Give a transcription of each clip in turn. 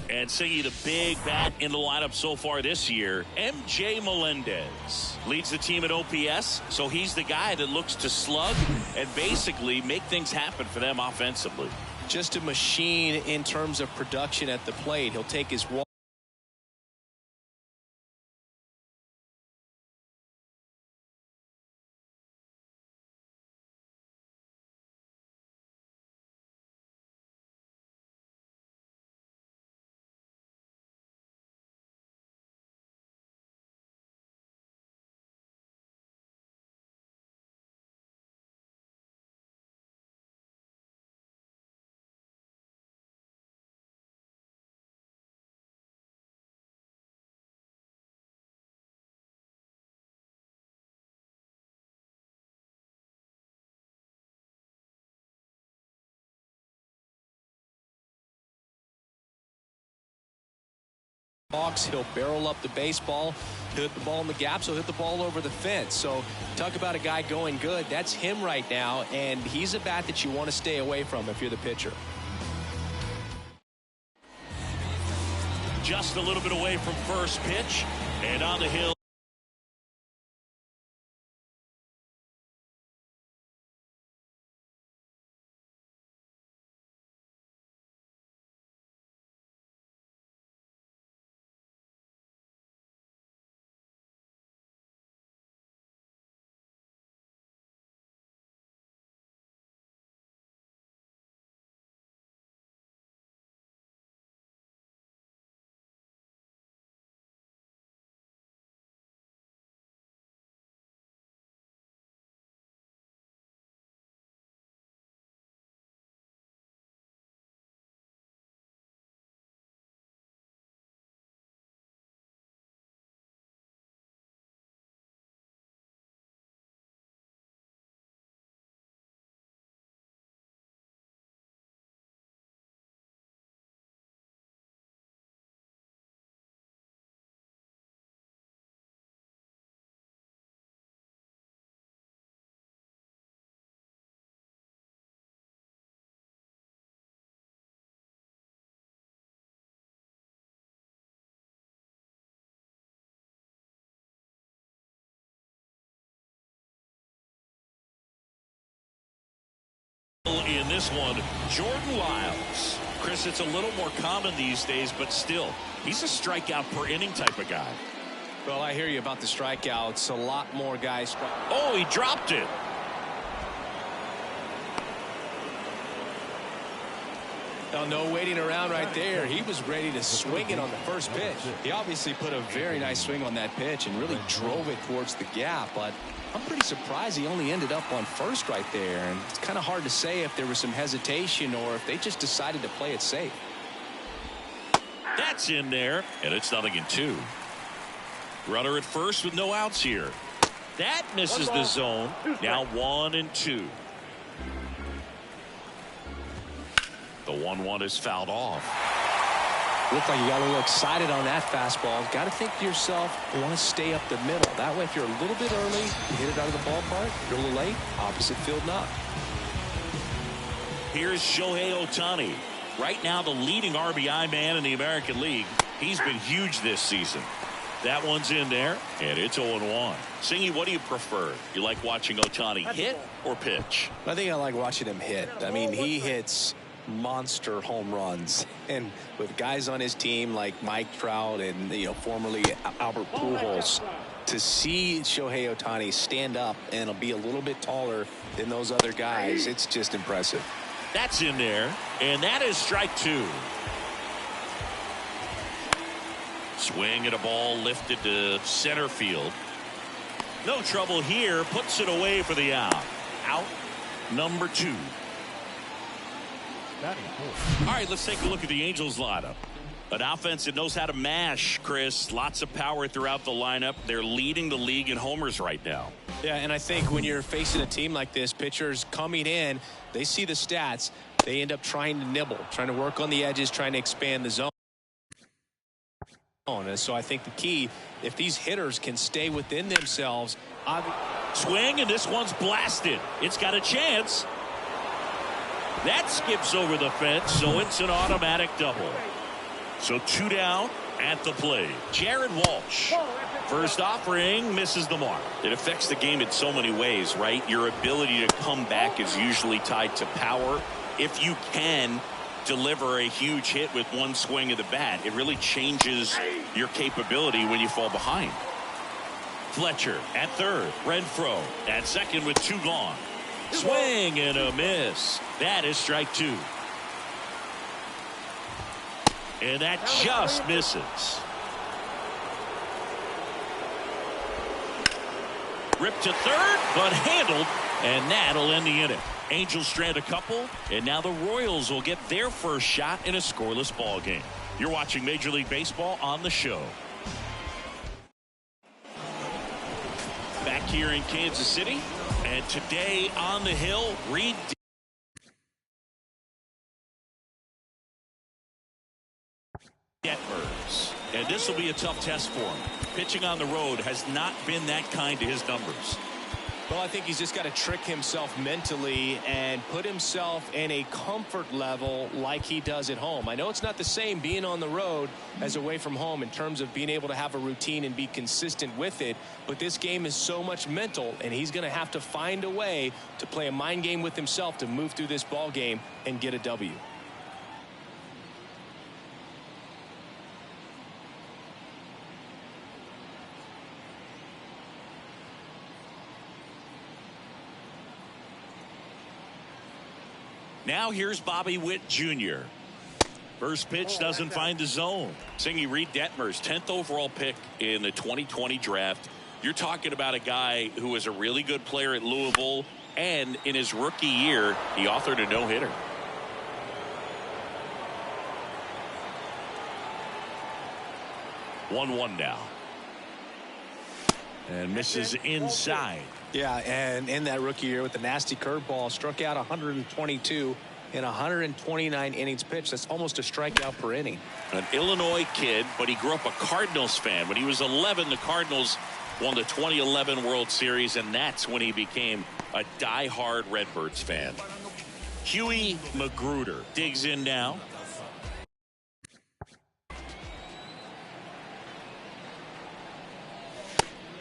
And Siggy, the big bat in the lineup so far this year, MJ Melendez. Leads the team at OPS, so he's the guy that looks to slug and basically make things happen for them offensively. Just a machine in terms of production at the plate. He'll take his walk. He'll barrel up the baseball, hit the ball in the gaps, he'll hit the ball over the fence. So talk about a guy going good. That's him right now, and he's a bat that you want to stay away from if you're the pitcher. Just a little bit away from first pitch, and on the hill. In this one, Jordan Lyles. Chris, it's a little more common these days, but still, he's a strikeout per inning type of guy. Well, I hear you about the strikeouts. A lot more guys. Oh, he dropped it. Oh, no waiting around right there. He was ready to swing it on the first pitch. He obviously put a very nice swing on that pitch and really drove it towards the gap, but I'm pretty surprised he only ended up on first right there. And it's kind of hard to say if there was some hesitation or if they just decided to play it safe. That's in there, and it's 0-2. Runner at first with no outs here. That misses the zone. Now 1-2. The 1-1 is fouled off. Looked like you got a little excited on that fastball. Got to think to yourself, you want to stay up the middle. That way, if you're a little bit early, you hit it out of the ballpark. If you're a little late, opposite field knock. Here's Shohei Ohtani. Right now, the leading RBI man in the American League. He's been huge this season. That one's in there, and it's 0-1. Singy, what do you prefer? You like watching Ohtani hit or pitch? I think I like watching him hit. I mean, he hits monster home runs, and with guys on his team like Mike Trout and formerly Albert Pujols, to see Shohei Ohtani stand up and be a little bit taller than those other guys, it's just impressive. That's in there, and that is strike 2. Swing at a ball lifted to center field. No trouble here, puts it away for the out. Out number 2. All right, let's take a look at the Angels lineup. An offense that knows how to mash, Chris. Lots of power throughout the lineup. They're leading the league in homers right now. Yeah, and I think when you're facing a team like this, pitchers coming in, they see the stats. They end up trying to nibble, trying to work on the edges, trying to expand the zone. And so I think the key, if these hitters can stay within themselves. Swing, and this one's blasted. It's got a chance. That skips over the fence, so it's an automatic double. So 2 down at the plate. Jared Walsh. First offering misses the mark. It affects the game in so many ways, right? Your ability to come back is usually tied to power. If you can deliver a huge hit with one swing of the bat, it really changes your capability when you fall behind. Fletcher at third. Renfroe at second with 2 gone. Swing and a miss. That is strike 2. And that just misses. Ripped to third, but handled, and that'll end the inning. Angels strand a couple, and now the Royals will get their first shot in a scoreless ball game. You're watching Major League Baseball on the show. Back here in Kansas City, and today on the hill, Reed Detmers. And this will be a tough test for him. Pitching on the road has not been that kind to his numbers. Well, I think he's just got to trick himself mentally and put himself in a comfort level like he does at home. I know it's not the same being on the road as away from home in terms of being able to have a routine and be consistent with it, but this game is so much mental, and he's going to have to find a way to play a mind game with himself to move through this ball game and get a W. Now here's Bobby Witt Jr. First pitch doesn't find the zone. Singy, Reed Detmers, 10th overall pick in the 2020 draft. You're talking about a guy who was a really good player at Louisville, and in his rookie year, he authored a no-hitter. One now. And misses inside. Yeah, and in that rookie year with the nasty curveball, struck out 122 in 129 innings pitched. That's almost a strikeout per inning. An Illinois kid, but he grew up a Cardinals fan. When he was 11, the Cardinals won the 2011 World Series, and that's when he became a diehard Redbirds fan. Huey Magruder digs in now.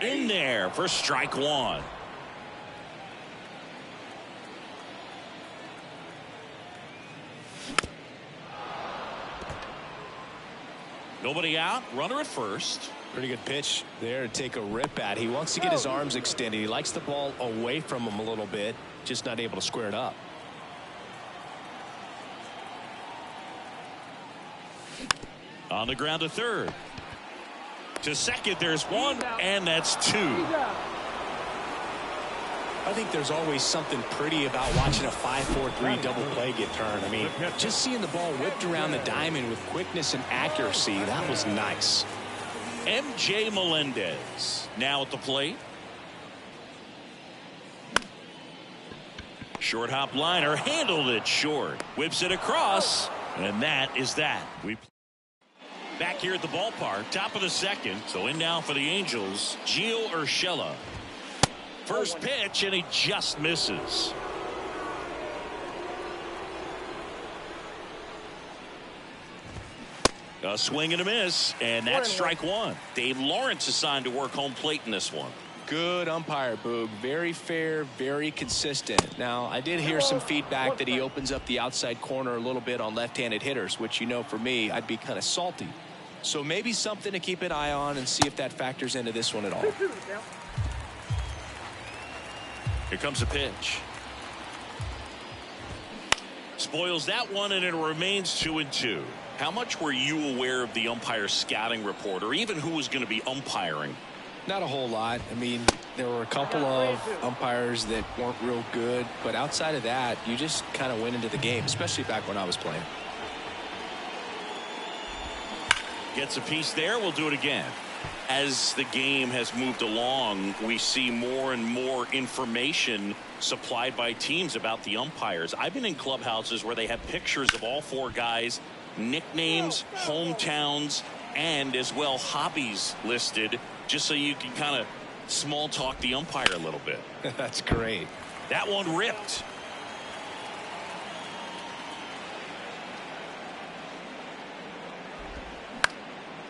In there for strike 1. Nobody out, runner at first. Pretty good pitch there to take a rip at. He wants to get his arms extended. He likes the ball away from him a little bit, just not able to square it up. On the ground to third. To second, there's 1, and that's 2. I think there's always something pretty about watching a 5-4-3 double play get turned. I mean, just seeing the ball whipped around the diamond with quickness and accuracy, that was nice. MJ Melendez now at the plate. Short hop liner, handled it short. Whips it across, and that is that. We back here at the ballpark, top of the second. So in now for the Angels, Gio Urshela. First pitch, and he just misses. A swing and a miss, and that's strike 1. Dave Lawrence assigned to work home plate in this one. Good umpire, Boog. Very fair, very consistent. Now, I did hear some feedback that he opens up the outside corner a little bit on left-handed hitters, which, you know, for me, I'd be kind of salty. So maybe something to keep an eye on and see if that factors into this one at all. Here comes a pitch. Spoils that one, and it remains 2-2. How much were you aware of the umpire scouting report, or even who was going to be umpiring? Not a whole lot. I mean, there were a couple of umpires that weren't real good, but outside of that, you just kind of went into the game, especially back when I was playing. Gets a piece there. We'll do it again. As the game has moved along, we see more and more information supplied by teams about the umpires. I've been in clubhouses where they have pictures of all 4 guys, nicknames, hometowns, and as well hobbies listed, just so you can kind of small talk the umpire a little bit. That's great. That one ripped.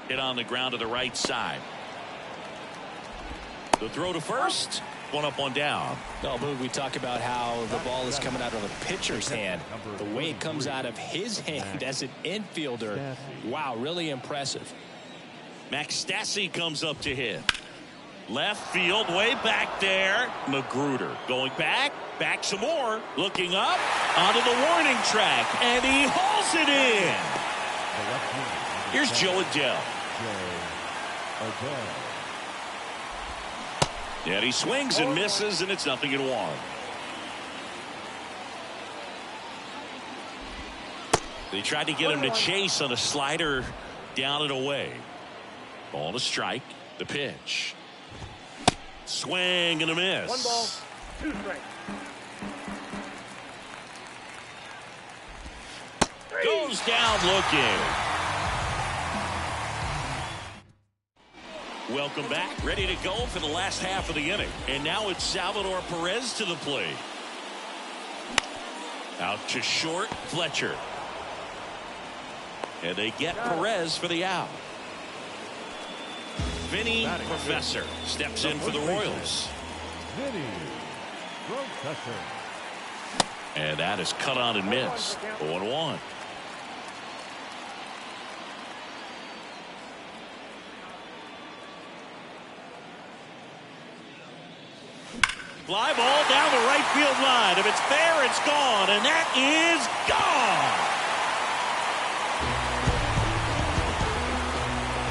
Hit on the ground to the right side. The throw to first. One up, one down. No, Boog, we talk about how the ball is coming out of a pitcher's hand. The way it comes out of his hand as an infielder, wow, really impressive. Max Stassi comes up to hit. Left field, way back there. Magruder going back some more. Looking up, onto the warning track, and he hauls it in. Here's Joe Adell. And he swings and misses, and it's 0-1. They tried to get him to chase on a slider down and away. Ball to strike. The pitch. Swing and a miss. 1 ball, 2 strikes. Goes down looking. Welcome back. Ready to go for the last half of the inning. And now it's Salvador Perez to the plate. Out to short, Fletcher. And they get Perez for the out. Vinny Professor steps in for the Royals. And that is cut on and missed. 0-1. Fly ball down the right field line. If it's fair, it's gone. And that is gone.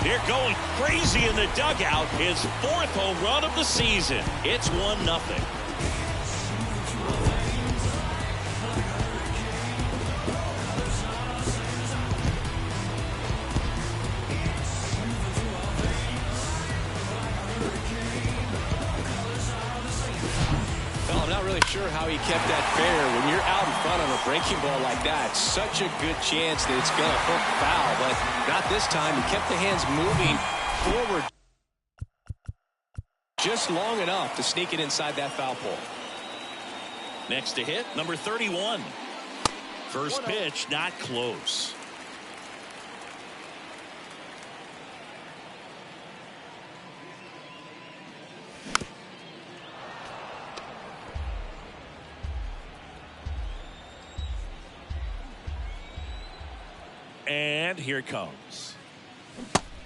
They're going crazy in the dugout. His 4th home run of the season. It's 1-0. Well, I'm not really sure how he kept that fair. When you're out in front on a breaking ball like that, such a good chance that it's going to hook foul, but not this time. He kept the hands moving forward just long enough to sneak it inside that foul pole. Next to hit, number 31. First pitch, not close. And here it comes.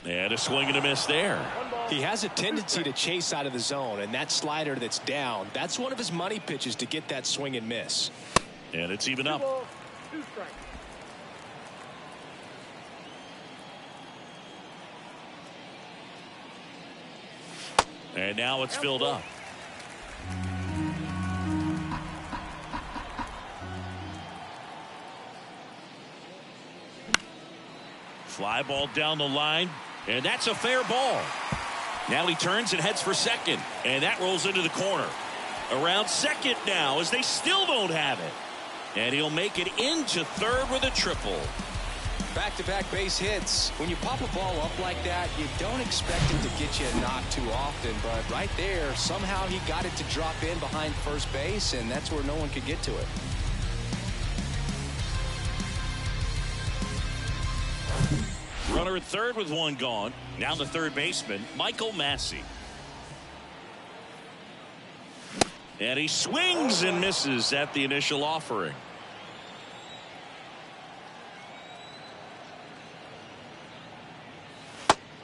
And a swing and a miss there. He has a tendency to chase out of the zone, and that slider that's down, that's one of his money pitches to get that swing and miss. And it's even up. 2 balls, 2 strikes. And now it's filled up. Fly ball down the line, and that's a fair ball. Now he turns and heads for second, and that rolls into the corner. Around second now as they still don't have it. And he'll make it into third with a triple. Back-to-back base hits. When you pop a ball up like that, you don't expect it to get you a knock too often, but right there, somehow he got it to drop in behind first base, and that's where no one could get to it. Runner at third with one gone. Now the third baseman, Michael Massey. And he swings and misses at the initial offering.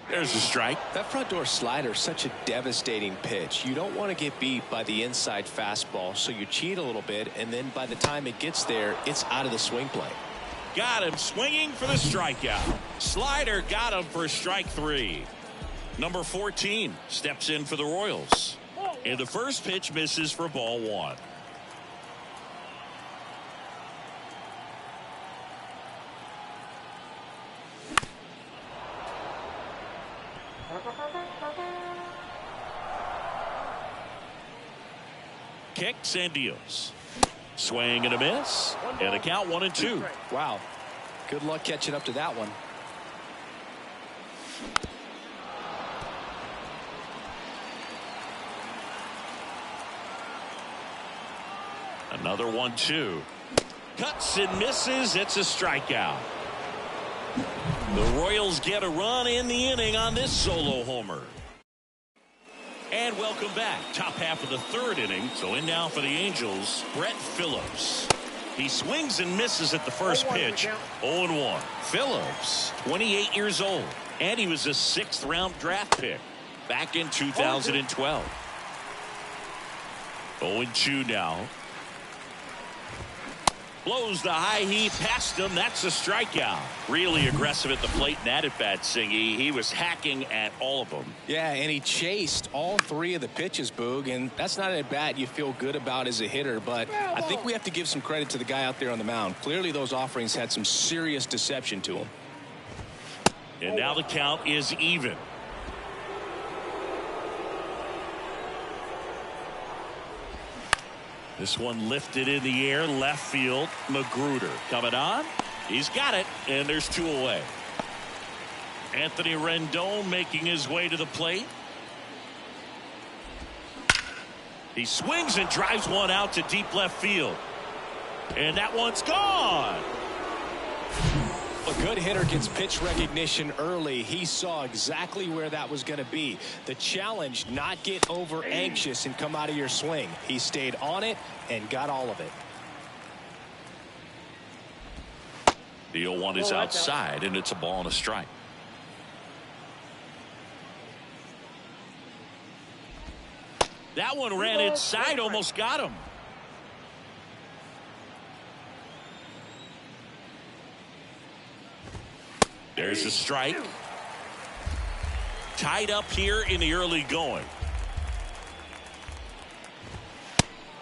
There's a strike. That front door slider is such a devastating pitch. You don't want to get beat by the inside fastball, so you cheat a little bit, and then by the time it gets there, it's out of the swing plane. Got him swinging for the strikeout. Slider got him for strike 3. Number 14 steps in for the Royals. And the first pitch misses for ball 1. Kicks and deals. Swing and a miss. And a count 1-2. Wow. Good luck catching up to that one. Another 1-2. Cuts and misses. It's a strikeout. The Royals get a run in the inning on this solo homer. And welcome back. Top half of the third inning. So in now for the Angels, Brett Phillips. He swings and misses at the first pitch. 0-1. Phillips, 28 years old. And he was a 6th round draft pick back in 2012. 0-2 now. Blows the high heat past him. That's a strikeout. Really aggressive at the plate in that at bat, Singy. He was hacking at all of them. Yeah, and he chased all 3 of the pitches, Boog, and that's not an at bat you feel good about as a hitter, but I think we have to give some credit to the guy out there on the mound. Clearly those offerings had some serious deception to him. And now the count is even. This one lifted in the air, left field. Magruder coming on. He's got it, and there's 2 away. Anthony Rendon making his way to the plate. He swings and drives one out to deep left field. And that one's gone. A good hitter gets pitch recognition early. He saw exactly where that was going to be. The challenge, not get over anxious and come out of your swing. He stayed on it and got all of it. The 0-1 is outside, and it's a ball and a strike. That one ran inside, almost got him. There's a strike. Tied up here in the early going.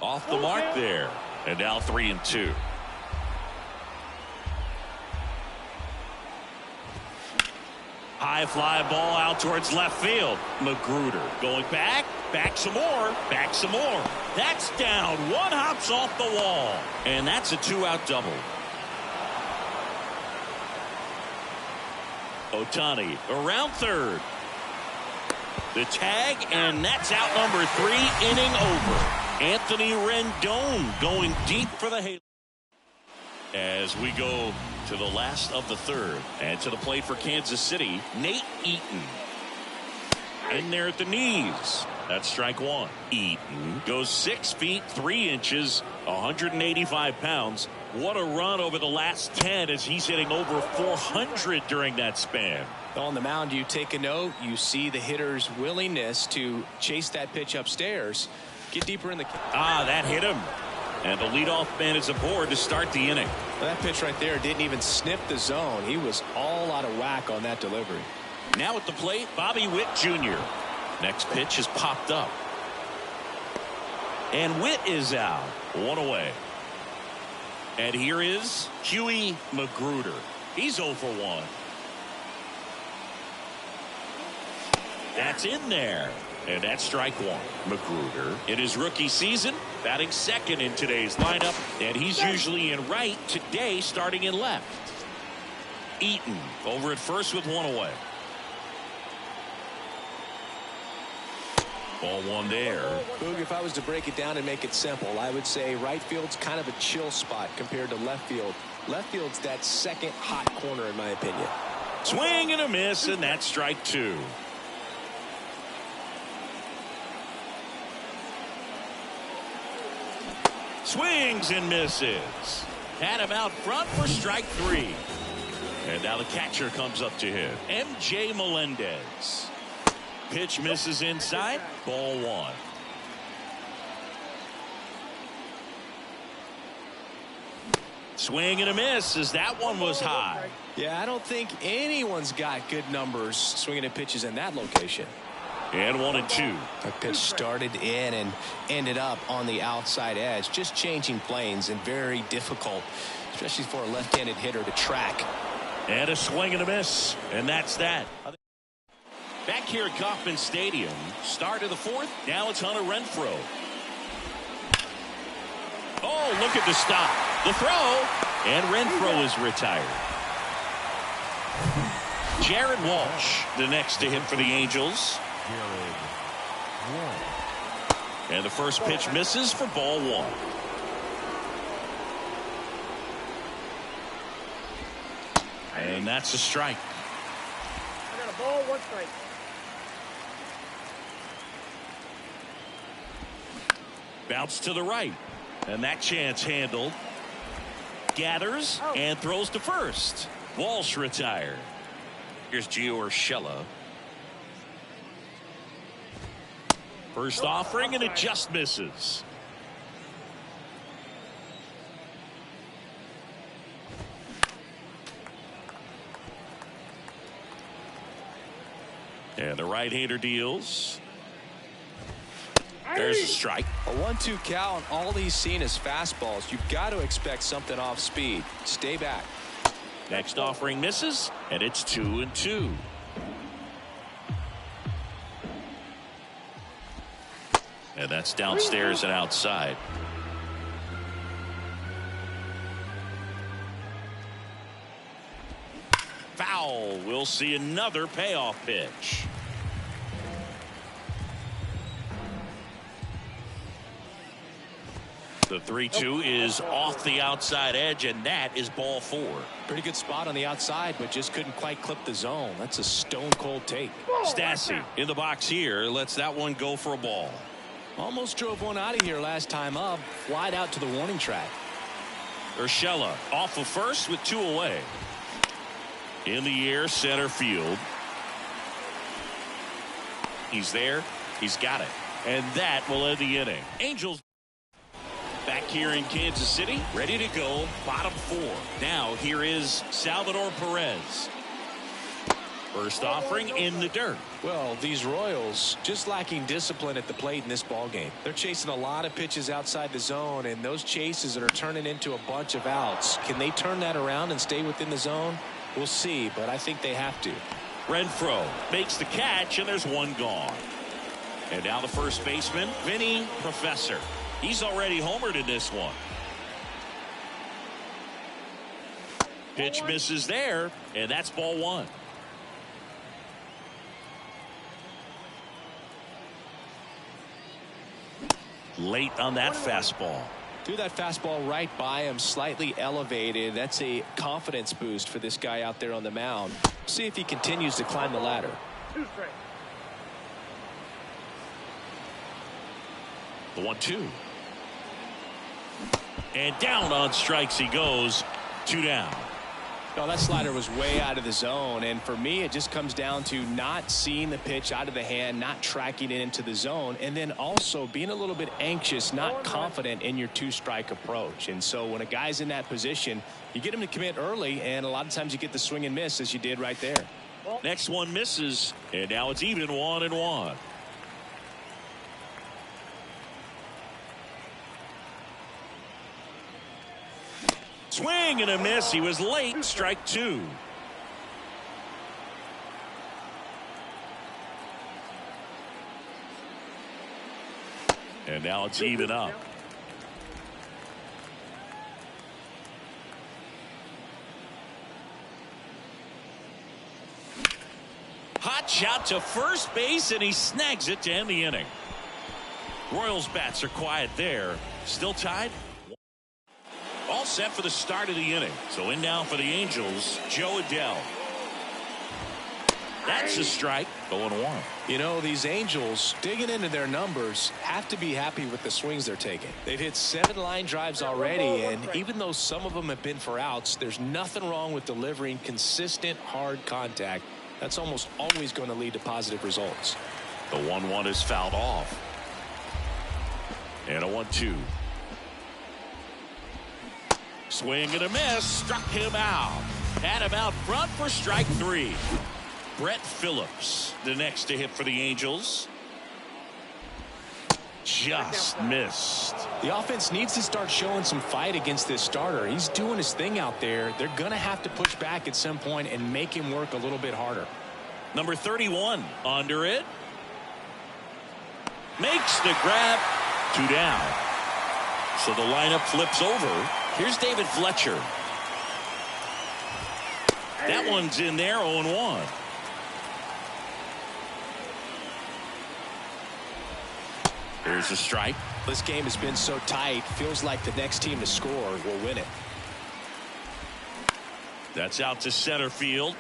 Off the mark there. And now 3-2. High fly ball out towards left field. Magruder going back some more, back some more. That's down. One hops off the wall. And that's a 2-out double. Ohtani around third. The tag, and that's out number 3, inning over. Anthony Rendon going deep for the Halos. As we go to the last of the third, and to the plate for Kansas City, Nate Eaton. In there at the knees. That's strike 1. Eaton goes 6 feet 3 inches, 185 pounds. What a run over the last 10 as he's hitting over 400 during that span. On the mound, you take a note. You see the hitter's willingness to chase that pitch upstairs. Get deeper in the. That hit him. And the leadoff man is aboard to start the inning. Well, that pitch right there didn't even sniff the zone. He was all out of whack on that delivery. Now at the plate, Bobby Witt Jr. Next pitch has popped up. And Witt is out. 1 away. And here is Huey Magruder. He's 0 for 1. That's in there. And that's strike 1. Magruder in his rookie season, batting second in today's lineup. And he's usually in right, today starting in left. Eaton over at first with 1 away. Ball 1 there. Boog, if I was to break it down and make it simple, I would say right field's kind of a chill spot compared to left field. Left field's that second hot corner in my opinion. Swing and a miss, and that's strike 2. Swings and misses. Had him out front for strike 3. And now the catcher comes up to him. MJ Melendez. Pitch misses inside. Ball 1. Swing and a miss as that one was high. Yeah, I don't think anyone's got good numbers swinging at pitches in that location. And 1-2. The pitch started in and ended up on the outside edge, just changing planes, and very difficult, especially for a left-handed hitter to track. And a swing and a miss, and that's that. Back here at Kauffman Stadium, start of the 4th. Now it's Hunter Renfroe. Oh, look at the stop. The throw, and Renfroe is retired. Jared Walsh, the next to hit for the Angels. And the first pitch misses for ball 1. And that's a strike. I got a ball, 1 strike. Bounce to the right. And that chance handled. Gathers and throws to first. Walsh retired. Here's Gio Urshela. First offering, and it just misses. And the right-hander deals. There's a strike. A 1-2 count. All he's seen is fastballs. You've got to expect something off speed. Stay back. Next offering misses, and it's 2-2. And that's downstairs and outside. Foul. We'll see another payoff pitch. The 3-2 is off the outside edge, and that is ball 4. Pretty good spot on the outside, but just couldn't quite clip the zone. That's a stone cold take. Stassi in the box here lets that one go for a ball. Almost drove one out of here last time up. Flied out to the warning track. Urshela off of first with 2 away. In the air, center field. He's there. He's got it. And that will end the inning. Angels back here in Kansas City, ready to go, bottom 4. Now here is Salvador Perez. First offering in the dirt. Well, these Royals just lacking discipline at the plate in this ball game. They're chasing a lot of pitches outside the zone, and those chases are turning into a bunch of outs. Can they turn that around and stay within the zone? We'll see, but I think they have to. Renfroe makes the catch, and there's one gone. And now the first baseman, Vinny Professor. He's already homered in this one. Pitch misses there, and that's ball 1. Late on that fastball. Threw that fastball right by him, slightly elevated. That's a confidence boost for this guy out there on the mound. See if he continues to climb the ladder. 2 strikes. The 1-2. And down on strikes he goes. 2 down. No, that slider was way out of the zone, and for me it just comes down to not seeing the pitch out of the hand, not tracking it into the zone, and then also being a little bit anxious, not confident in your 2-strike approach. And so when a guy's in that position, you get him to commit early, and a lot of times you get the swing and miss as you did right there. Next one misses, and now it's even 1-1. Swing and a miss. He was late. Strike 2. And now it's even up. Hot shot to first base, and he snags it to end the inning. Royals bats are quiet there. Still tied. All set for the start of the inning. So in now for the Angels, Joe Adell. That's a strike. 0-1. You know, these Angels, digging into their numbers, have to be happy with the swings they're taking. They've hit 7 line drives already, and even though some of them have been for outs, there's nothing wrong with delivering consistent, hard contact. That's almost always going to lead to positive results. The 1-1 is fouled off. And a 1-2. Swing and a miss. Struck him out. Had him out front for strike 3. Brett Phillips, the next to hit for the Angels. Just missed. The offense needs to start showing some fight against this starter. He's doing his thing out there. They're going to have to push back at some point and make him work a little bit harder. Number 31 under it. Makes the grab. 2 down. So the lineup flips over. Here's David Fletcher. That one's in there. 0-1. There's a strike. This game has been so tight. Feels like the next team to score will win it. That's out to center field.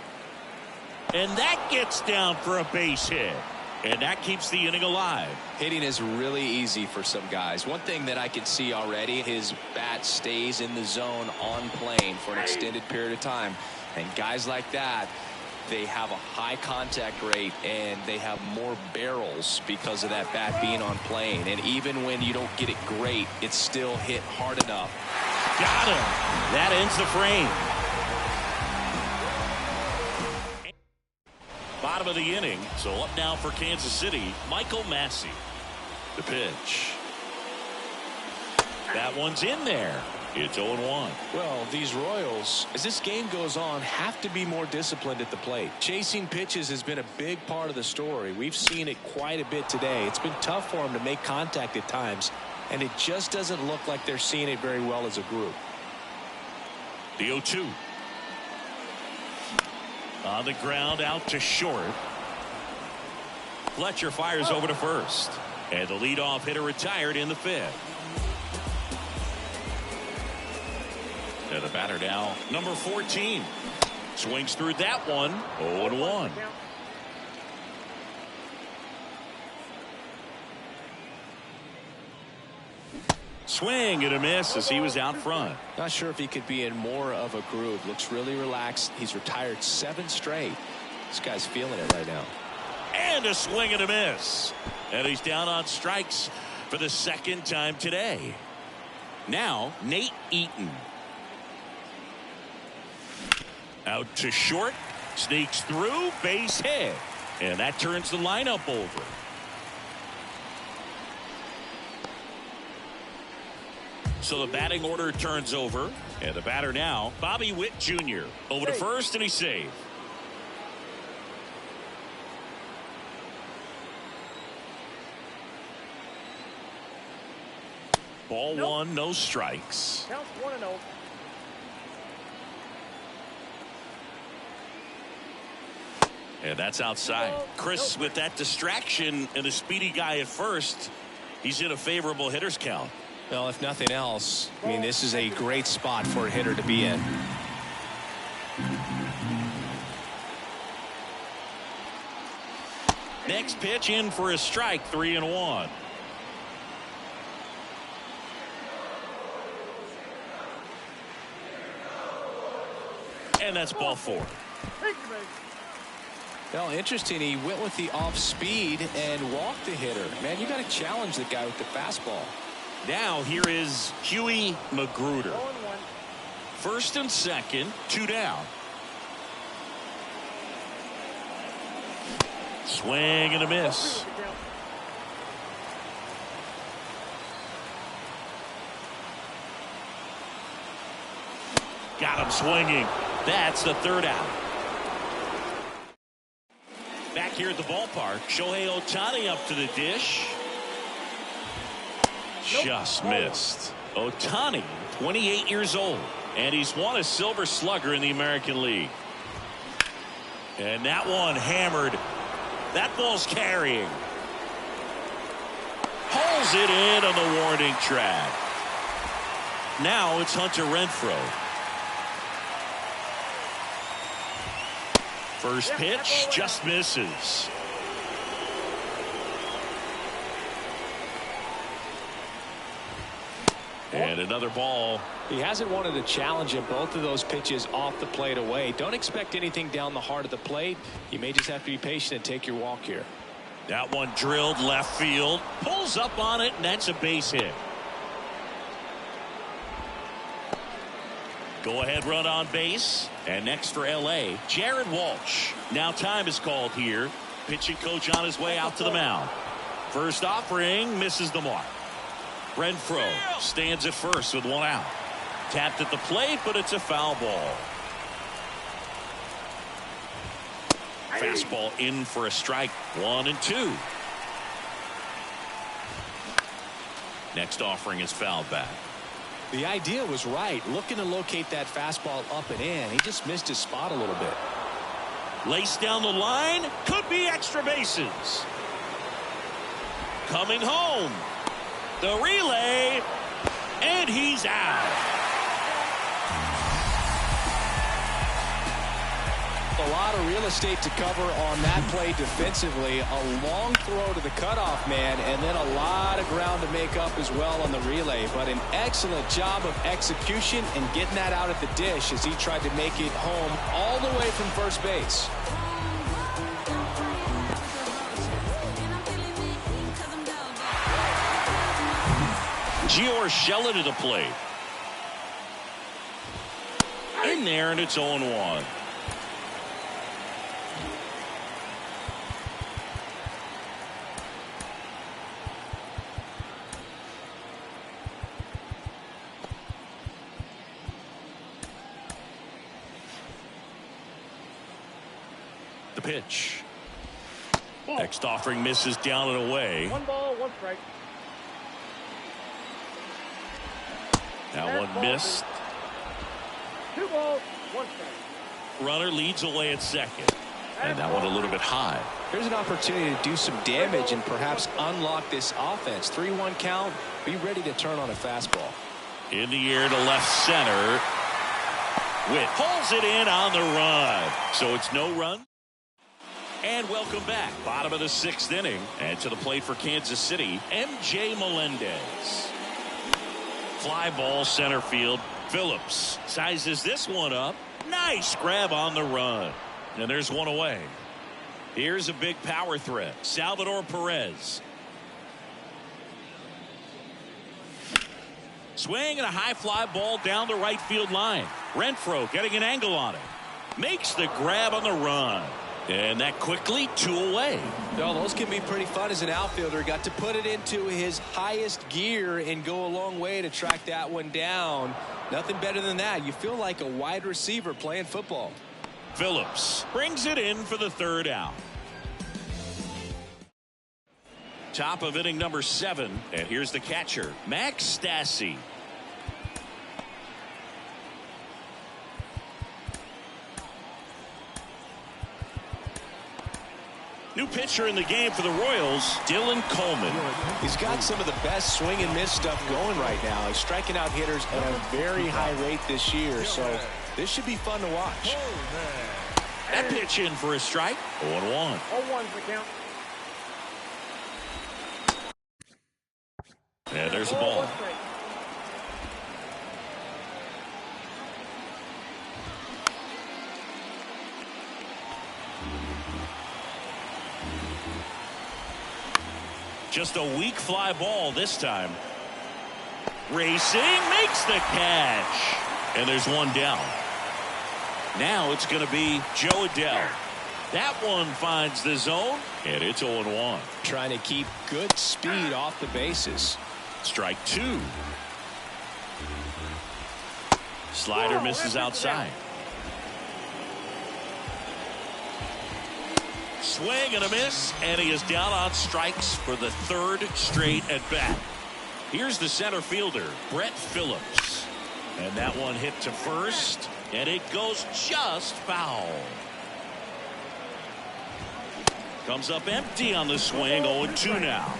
And that gets down for a base hit. And that keeps the inning alive. Hitting is really easy for some guys. One thing that I can see already, his bat stays in the zone on plane for an extended period of time. And guys like that, they have a high contact rate and they have more barrels because of that bat being on plane. And even when you don't get it great, it's still hit hard enough. Got him. That ends the frame. Bottom of the inning, so up now for Kansas City, Michael Massey. The pitch. That one's in there. It's 0-1. Well, these Royals, as this game goes on, have to be more disciplined at the plate. Chasing pitches has been a big part of the story. We've seen it quite a bit today. It's been tough for them to make contact at times, and it just doesn't look like they're seeing it very well as a group. The 0-2. On the ground, out to short. Fletcher fires over to first. And the leadoff hitter retired in the fifth. And the batter now, number 14. Swings through that one. 0-1. Swing and a miss as he was out front. Not sure if he could be in more of a groove. Looks really relaxed. He's retired 7 straight. This guy's feeling it right now. And a swing and a miss. And he's down on strikes for the second time today. Now, Nate Eaton. Out to short. Sneaks through. Base hit. And that turns the lineup over. So the batting order turns over. And the batter now, Bobby Witt Jr. Over to first, and he's safe. Ball one, no strikes. Counts 1-0. And that's outside. Chris, with that distraction and a speedy guy at first, he's in a favorable hitter's count. Well, if nothing else, I mean, this is a great spot for a hitter to be in. Next pitch in for a strike, 3-1. And that's ball 4. Well, interesting. He went with the off speed and walked the hitter. Man, you got to challenge the guy with the fastball. Now here is Huey Magruder. First and second, 2 down. Swing and a miss. Got him swinging. That's the 3rd out. Back here at the ballpark, Shohei Ohtani up to the dish. Just missed. Ohtani, 28 years old, and he's won a Silver Slugger in the American League. And that one hammered. That ball's carrying. Pulls it in on the warning track. Now it's Hunter Renfroe. First pitch just misses. And another ball. He hasn't wanted to challenge him. Both of those pitches off the plate away. Don't expect anything down the heart of the plate. You may just have to be patient and take your walk here. That one drilled left field. Pulls up on it, and that's a base hit. Go ahead run on base. And next for LA, Jared Walsh. Now time is called here. Pitching coach on his way out to the mound. First offering misses the mark. Renfroe stands at first with 1 out. Tapped at the plate, but it's a foul ball. Fastball in for a strike. 1-2. Next offering is fouled back. The idea was right. Looking to locate that fastball up and in. He just missed his spot a little bit. Laced down the line. Could be extra bases. Coming home. The relay. And he's out. A lot of real estate to cover on that play defensively. A long throw to the cutoff man, and then a lot of ground to make up as well on the relay. But an excellent job of execution and getting that out at the dish as he tried to make it home all the way from first base. Gio Urshela to the plate. In there, and it's 0-1. The pitch. Ball. Next offering misses down and away. 1 ball, 1 strike. That one missed. 2 balls, 1 strike. Runner leads away at second. And that one a little bit high. Here's an opportunity to do some damage and perhaps unlock this offense. 3-1 count. Be ready to turn on a fastball. In the air to left center. Witt pulls it in on the run. So it's no run. And welcome back. Bottom of the 6th inning. And to the plate for Kansas City, MJ Melendez. Fly ball center field. Phillips sizes this one up. Nice grab on the run. And there's one away. Here's a big power threat. Salvador Perez. Swing and a high fly ball down the right field line. Renfroe getting an angle on it. Makes the grab on the run. And that quickly 2 away. No, those can be pretty fun as an outfielder. Got to put it into his highest gear and go a long way to track that one down. Nothing better than that. You feel like a wide receiver playing football. Phillips brings it in for the 3rd out. Top of inning number 7. And here's the catcher, Max Stassi. New pitcher in the game for the Royals, Dylan Coleman. He's got some of the best swing and miss stuff going right now. He's striking out hitters at a very high rate this year, so this should be fun to watch. That pitch in for a strike. 0-1. 0-1's the count. And there's a ball. 1 strike. Just a weak fly ball this time. Racing makes the catch. And there's one down. Now it's going to be Joe Adell. That one finds the zone, and it's 0-1. Trying to keep good speed off the bases. Strike 2. Slider misses outside. Swing and a miss, and he is down on strikes for the 3rd straight at bat. Here's the center fielder, Brett Phillips. And that one hit to first, and it goes just foul. Comes up empty on the swing, 0-2 now.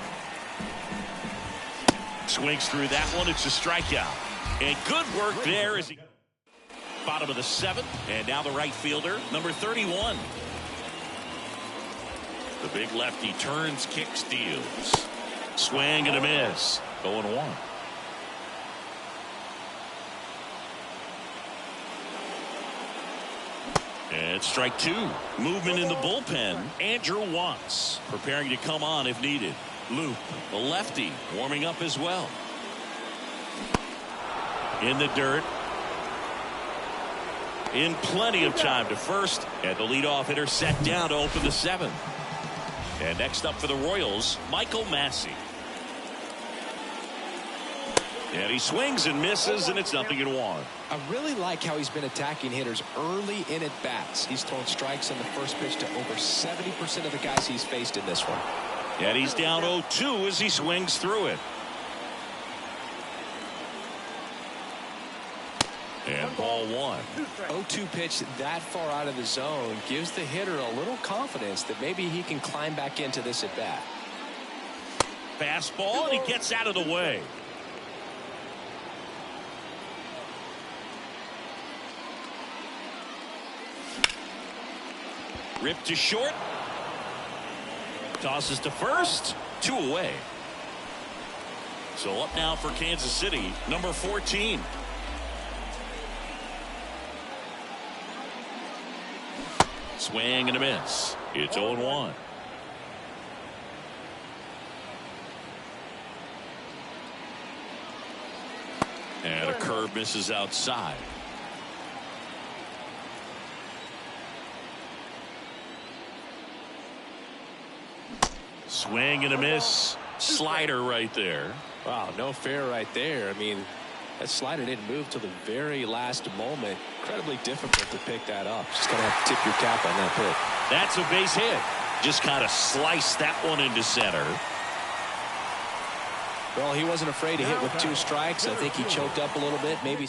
Swings through that one, it's a strikeout. And good work there as he... Bottom of the 7th, and now the right fielder, number 31. The big lefty turns, kicks, steals. Swing and a miss. 0-1. And strike 2. Movement in the bullpen. Andrew Watts preparing to come on if needed. Luke, the lefty, warming up as well. In the dirt. In plenty of time to first. And the leadoff hitter set down to open the 7th. And next up for the Royals, Michael Massey. And he swings and misses, and it's 0-1. I really like how he's been attacking hitters early in at bats. He's thrown strikes on the first pitch to over 70% of the guys he's faced in this one. And he's down 0-2 as he swings through it. And ball 1. 0-2 pitch that far out of the zone gives the hitter a little confidence that maybe he can climb back into this at bat. Fastball, and he gets out of the way. Ripped to short. Tosses to first. 2 away. So up now for Kansas City, number 14. Swing and a miss. It's 0-1. And a curve misses outside. Swing and a miss. Slider right there. Wow, no fair right there. I mean, that slider didn't move till the very last moment. Incredibly difficult to pick that up. Just gonna have to tip your cap on that pick. That's a base hit. Just kind of sliced that one into center. Well, he wasn't afraid to hit with 2 strikes. I think he choked up a little bit. Maybe.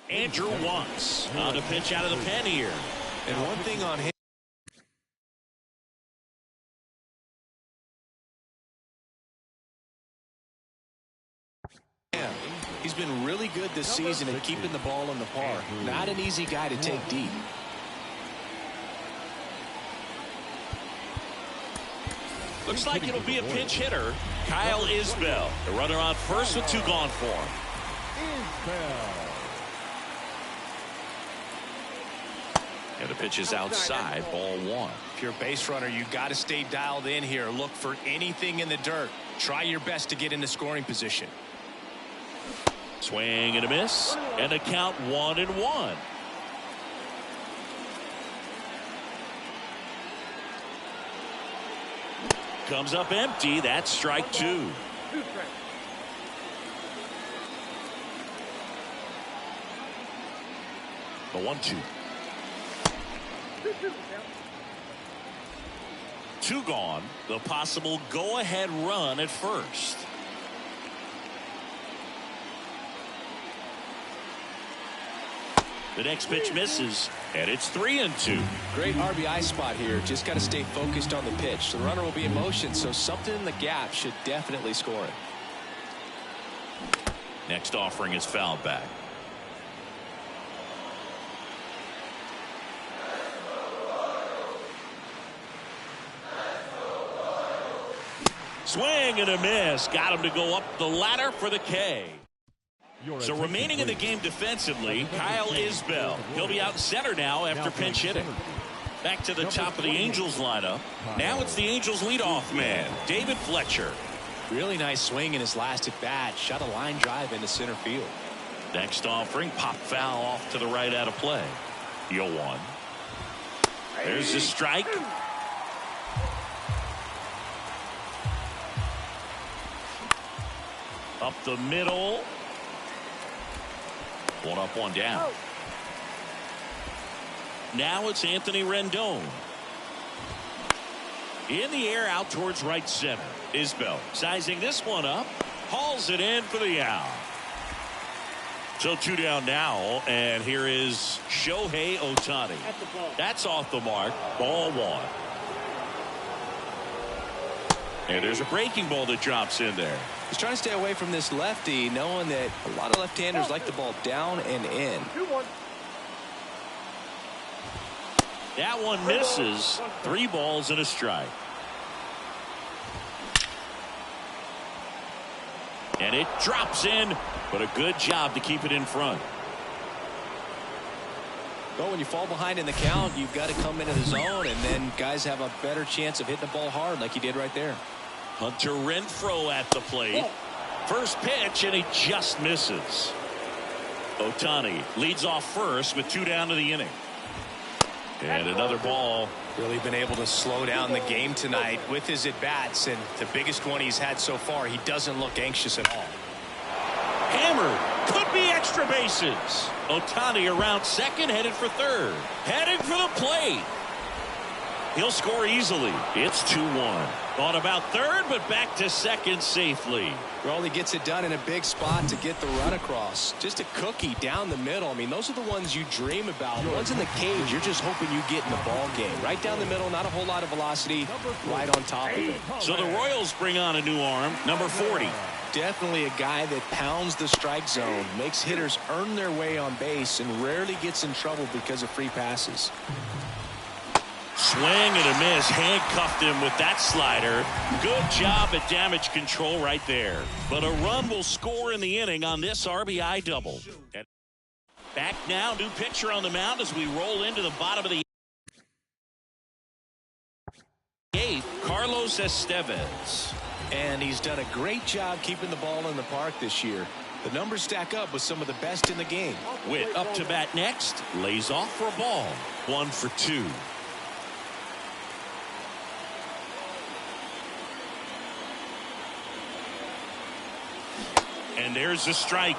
Andrew Wantz on the pitch out of the pen here. And one thing on him. He's been really good this season at keeping the ball in the park. Not an easy guy to take deep. Looks like it'll be a pinch hitter. Kyle Isbell, the runner on first with 2 gone for him. And the pitch is outside, ball 1. If you're a base runner, you got to stay dialed in here. Look for anything in the dirt. Try your best to get into scoring position. Swing and a miss, and the count 1-1. Comes up empty. That's strike 2. The 1-2. 2 gone. The possible go-ahead run at first. The next pitch misses, and it's 3-2. Great RBI spot here. Just got to stay focused on the pitch. The runner will be in motion, so something in the gap should definitely score it. Next offering is fouled back. Swing and a miss. Got him to go up the ladder for the K. So remaining in the game defensively, Kyle Isbell. He'll be out center now after pinch hitting. Back to the top of the Angels lineup. Now it's the Angels leadoff man, David Fletcher. Really nice swing in his last at bat. Shot a line drive into center field. Next offering, pop foul off to the right out of play. 0-1. There's the strike. Up the middle. 1 up, 1 down. Now it's Anthony Rendon. In the air out towards right center. Isbell sizing this one up. Hauls it in for the out. So 2 down now. And here is Shohei Ohtani. That's off the mark. Ball 1. And there's a breaking ball that drops in there. He's trying to stay away from this lefty, knowing that a lot of left-handers like the ball down and in. 2-1. That one misses. 3 balls and a strike. And it drops in, but a good job to keep it in front. Well, when you fall behind in the count, you've got to come into the zone, and then guys have a better chance of hitting the ball hard like he did right there. Hunter Renfroe at the plate. First pitch, and he just misses. Ohtani leads off first with 2 down to the inning. And another ball. Really been able to slow down the game tonight with his at-bats, and the biggest one he's had so far, he doesn't look anxious at all. Hammered. Could be extra bases. Ohtani around second, headed for third. Heading for the plate. He'll score easily. It's 2-1. On about third, but back to second safely. Well, he gets it done in a big spot to get the run across. Just a cookie down the middle. I mean, those are the ones you dream about. The ones in the cage, you're just hoping you get in the ball game. Right down the middle, not a whole lot of velocity, right on top of it. So the Royals bring on a new arm, number 40. Definitely a guy that pounds the strike zone, makes hitters earn their way on base, and rarely gets in trouble because of free passes. Swing and a miss. Handcuffed him with that slider. Good job at damage control right there. But a run will score in the inning on this RBI double. Back now, new pitcher on the mound as we roll into the bottom of the eighth, Carlos Estevez. And he's done a great job keeping the ball in the park this year. The numbers stack up with some of the best in the game. Witt up to bat next. Lays off for a ball. 1 for 2. And there's the strike.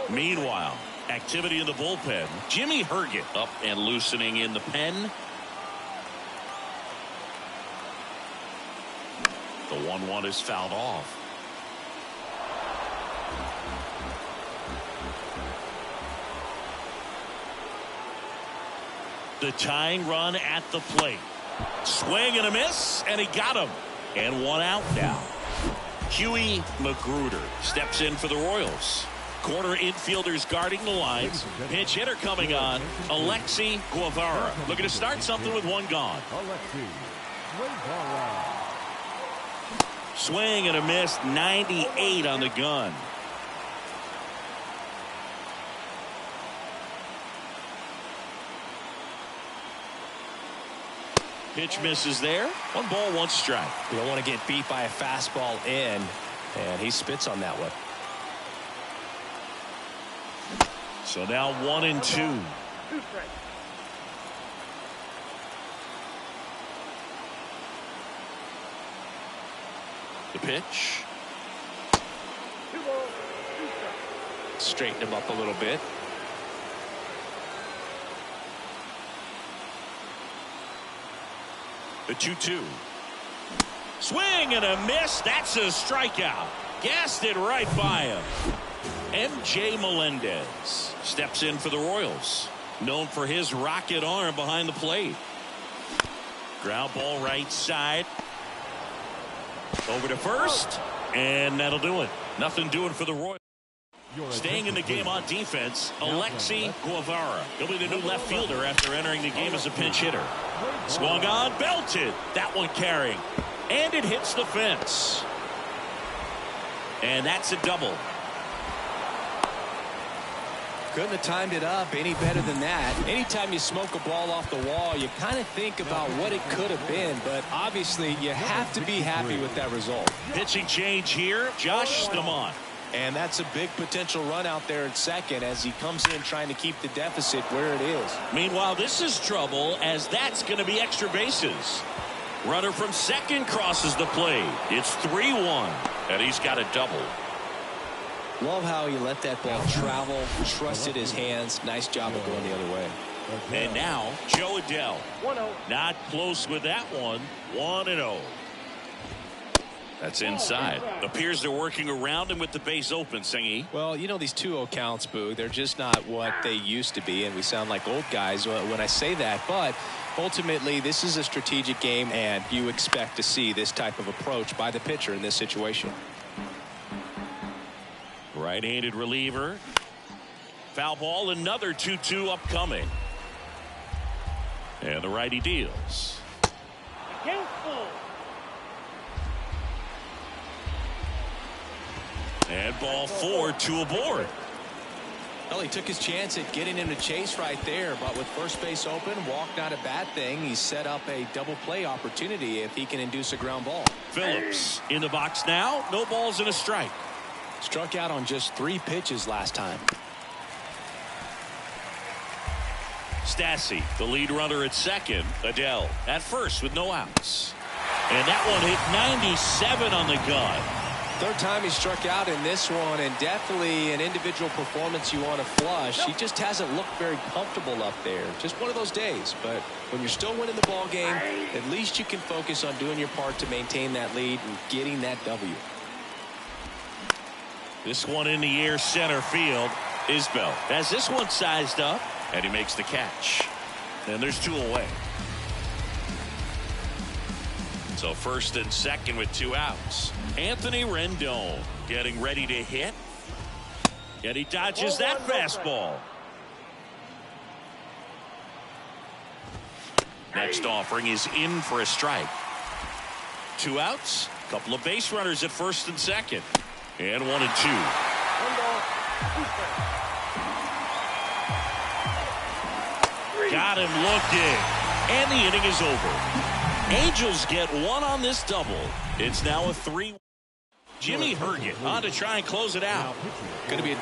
Meanwhile, activity in the bullpen. Jimmy Herget up and loosening in the pen. The 1-1 is fouled off. The tying run at the plate. Swing and a miss, and he got him. And 1 out now. Huey Magruder steps in for the Royals. Corner infielders guarding the lines. Pinch hitter coming on. Alexi Guevara looking to start something with 1 gone. Swing and a miss. 98 on the gun. Pitch misses there. 1 ball, 1 strike. You don't want to get beat by a fastball in, and he spits on that one. So now 1-2. 2 strikes. The pitch. 2 balls, 2 strikes. Straighten him up a little bit. The 2-2. Swing and a miss. That's a strikeout. Gassed it right by him. MJ Melendez steps in for the Royals. Known for his rocket arm behind the plate. Ground ball right side. Over to first. And that'll do it. Nothing doing for the Royals. Staying in the game on defense, Alexi Guevara. He'll be the new left fielder after entering the game as a pinch hitter. Swung on, belted. That one carrying. And it hits the fence. And that's a double. Couldn't have timed it up any better than that. Anytime you smoke a ball off the wall, you kind of think about what it could have been, but obviously you have to be happy with that result. Pitching change here, Josh Staumont. And that's a big potential run out there at second as he comes in trying to keep the deficit where it is. Meanwhile, this is trouble as that's going to be extra bases. Runner from second crosses the plate. It's 3-1, and he's got a double. Love how he let that ball travel, trusted his hands. Nice job of going the other way. And now, Joe Adell. 1-0. Not close with that one. 1-0. That's inside. Appears they're working around him with the base open, Singy. Well, you know, these 2-0 counts, Boo, they're just not what they used to be, and we sound like old guys when I say that. But ultimately, this is a strategic game, and you expect to see this type of approach by the pitcher in this situation. Right-handed reliever. Foul ball, another 2-2 upcoming. And the righty deals. Against full. And ball 4, 2 aboard. Well, he took his chance at getting him to chase right there, but with first base open, walk not a bad thing. He set up a double play opportunity if he can induce a ground ball. Phillips in the box now. No balls and a strike. Struck out on just 3 pitches last time. Stassi, the lead runner at second. Adell at first with no outs. And that one hit 97 on the gun. Third time he struck out in this one, and definitely an individual performance you want to flush. He just hasn't looked very comfortable up there. Just one of those days. But when you're still winning the ball game, at least you can focus on doing your part to maintain that lead and getting that W. This one in the air, center field. Isbell has this one sized up, and he makes the catch. And there's 2 away. So first and second with 2 outs. Anthony Rendon getting ready to hit. And he dodges that fastball. Next offering is in for a strike. 2 outs. Couple of base runners at first and second. And 1-2. 1 ball, 2 strikes. Got him looking. And the inning is over. Angels get 1 on this double. It's now a 3. Jimmy Herget on to try and close it out. Going to be a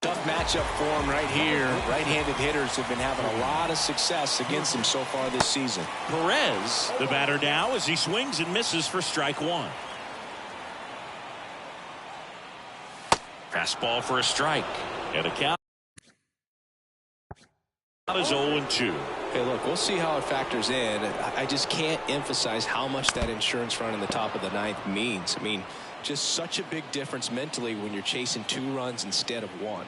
tough matchup for him right here. Right-handed hitters have been having a lot of success against him so far this season. Perez, the batter now, as he swings and misses for strike 1. Fastball for a strike. And a count is 0-2. Hey, look, we'll see how it factors in. I just can't emphasize how much that insurance run in the top of the 9th means. I mean, just such a big difference mentally when you're chasing 2 runs instead of 1.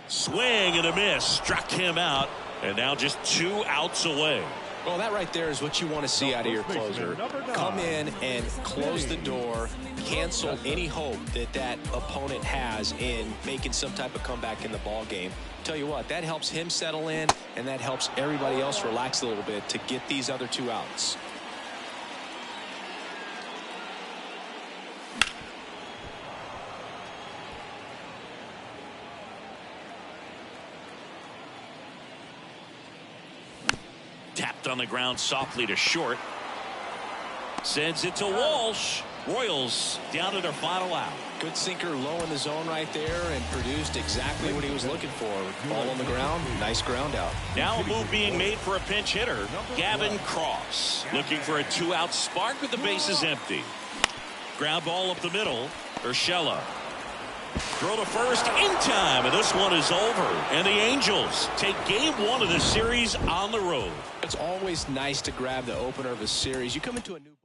Swing and a miss. Struck him out. And now just 2 outs away. Well, that right there is what you want to see out of your closer. Come in and close the door, cancel any hope that that opponent has in making some type of comeback in the ball game. Tell you what, that helps him settle in, and that helps everybody else relax a little bit to get these other 2 outs. Tapped on the ground softly to short. Sends it to Walsh. Royals down to their final out. Good sinker low in the zone right there and produced exactly what he was looking for. Ball on the ground, nice ground out. Now a move being made for a pinch hitter, Gavin Cross. Looking for a 2-out spark with the bases empty. Ground ball up the middle. Urshela. Throw to first in time, and this one is over. And the Angels take game 1 of the series on the road. It's always nice to grab the opener of a series. You come into a new